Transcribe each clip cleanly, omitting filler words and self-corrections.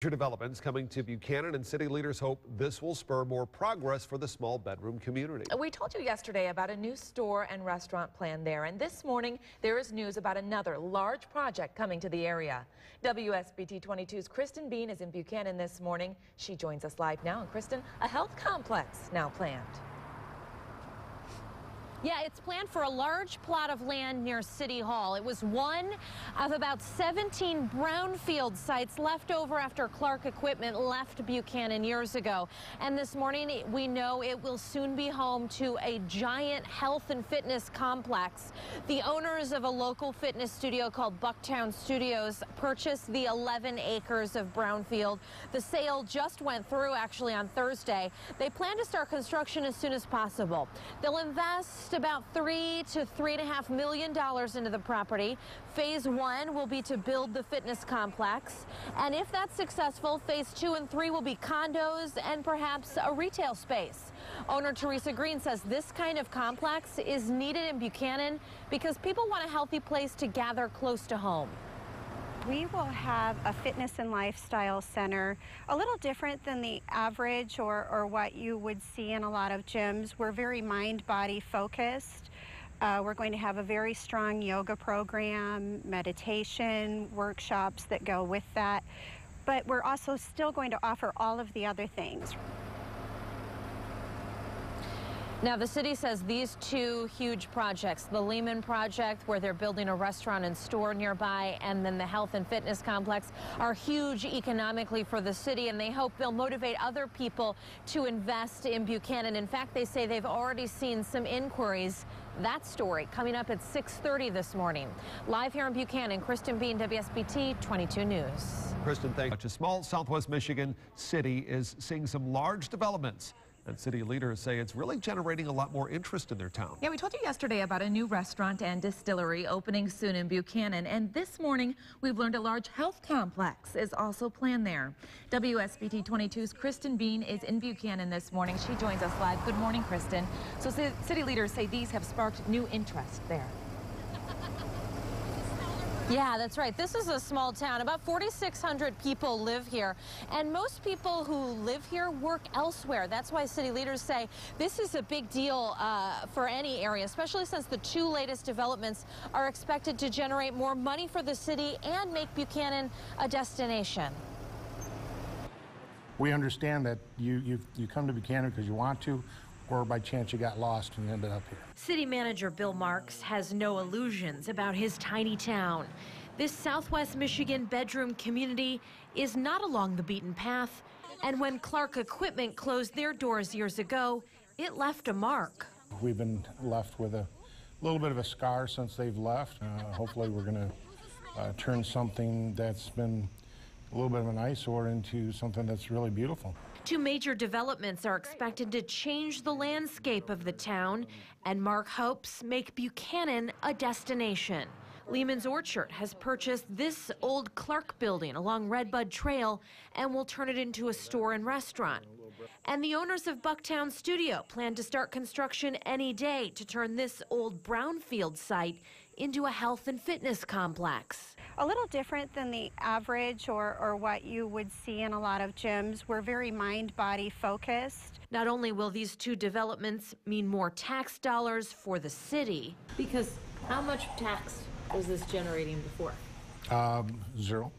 Developments coming to Buchanan, and city leaders hope this will spur more progress for the small bedroom community. We told you yesterday about a new store and restaurant plan there, and this morning there is news about another large project coming to the area. WSBT-22's Kristen Bean is in Buchanan this morning. She joins us live now. And Kristen, a health complex now planned. Yeah, it's planned for a large plot of land near City Hall. It was one of about 17 brownfield sites left over after Clark Equipment left Buchanan years ago. And this morning, we know it will soon be home to a giant health and fitness complex. The owners of a local fitness studio called Buchanan Studios purchased the 11 acres of brownfield. The sale just went through actually on Thursday. They plan to start construction as soon as possible. They'll invest about $3 to $3.5 million into the property. Phase 1 will be to build the fitness complex. And if that's successful, phase 2 and 3 will be condos and perhaps a retail space. Owner Teresa Green says this kind of complex is needed in Buchanan because people want a healthy place to gather close to home. We will have a fitness and lifestyle center, a little different than the average or what you would see in a lot of gyms. We're very mind-body focused. We're going to have a very strong yoga program, meditation, workshops that go with that. But we're also still going to offer all of the other things. Now, the city says these two huge projects, the Lehman project, where they're building a restaurant and store nearby, and then the health and fitness complex, are huge economically for the city, and they hope they'll motivate other people to invest in Buchanan. In fact, they say they've already seen some inquiries. That story coming up at 6:30 this morning. Live here in Buchanan, Kristen Bean, WSBT 22 News. Kristen, thank you. A small Southwest Michigan city is seeing some large developments. And city leaders say it's really generating a lot more interest in their town. Yeah, we told you yesterday about a new restaurant and distillery opening soon in Buchanan. And this morning, we've learned a large health complex is also planned there. WSBT 22's Kristen Bean is in Buchanan this morning. She joins us live. Good morning, Kristen. So city leaders say these have sparked new interest there. Yeah, that's right. This is a small town. About 4,600 people live here, and most people who live here work elsewhere. That's why city leaders say this is a big deal for any area, especially since the two latest developments are expected to generate more money for the city and make Buchanan a destination. We understand that you come to Buchanan because you want to, or by chance you got lost and you ended up here. City Manager Bill Marks has no illusions about his tiny town. This Southwest Michigan bedroom community is not along the beaten path, and when Clark Equipment closed their doors years ago, it left a mark. We've been left with a little bit of a scar since they've left. Hopefully we're going to turn something that's been a little bit of an eyesore into something that's really beautiful. Two major developments are expected to change the landscape of the town, and Mark hopes make Buchanan a destination. Lehman's Orchard has purchased this old Clark building along Redbud Trail and will turn it into a store and restaurant. And the owners of Buchanan Studio plan to start construction any day to turn this old brownfield site into a health and fitness complex. A little different than the average or what you would see in a lot of gyms. We're very mind-body focused. Not only will these two developments mean more tax dollars for the city, because how much tax was this generating before? Zero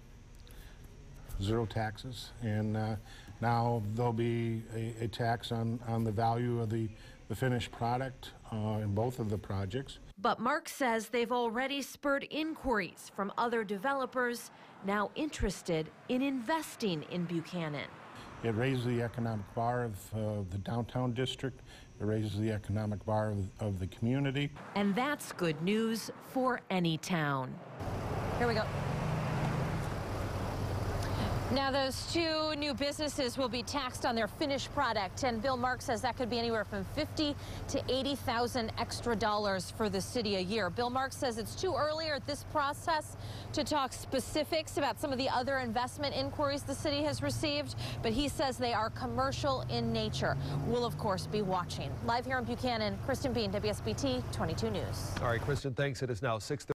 taxes, and now there'll be a tax on the value of the finished product in both of the projects. But Mark says they've already spurred inquiries from other developers now interested in investing in Buchanan. It raises the economic bar of the downtown district. It raises the economic bar of the community. And that's good news for any town. Here we go. Now, those two new businesses will be taxed on their finished product, and Bill Mark says that could be anywhere from $50,000 to $80,000 extra dollars for the city a year. Bill Mark says it's too early at this process to talk specifics about some of the other investment inquiries the city has received, but he says they are commercial in nature. We'll, of course, be watching. Live here in Buchanan, Kristen Bean, WSBT 22 News. All right, Kristen, thanks. It is now 6:30.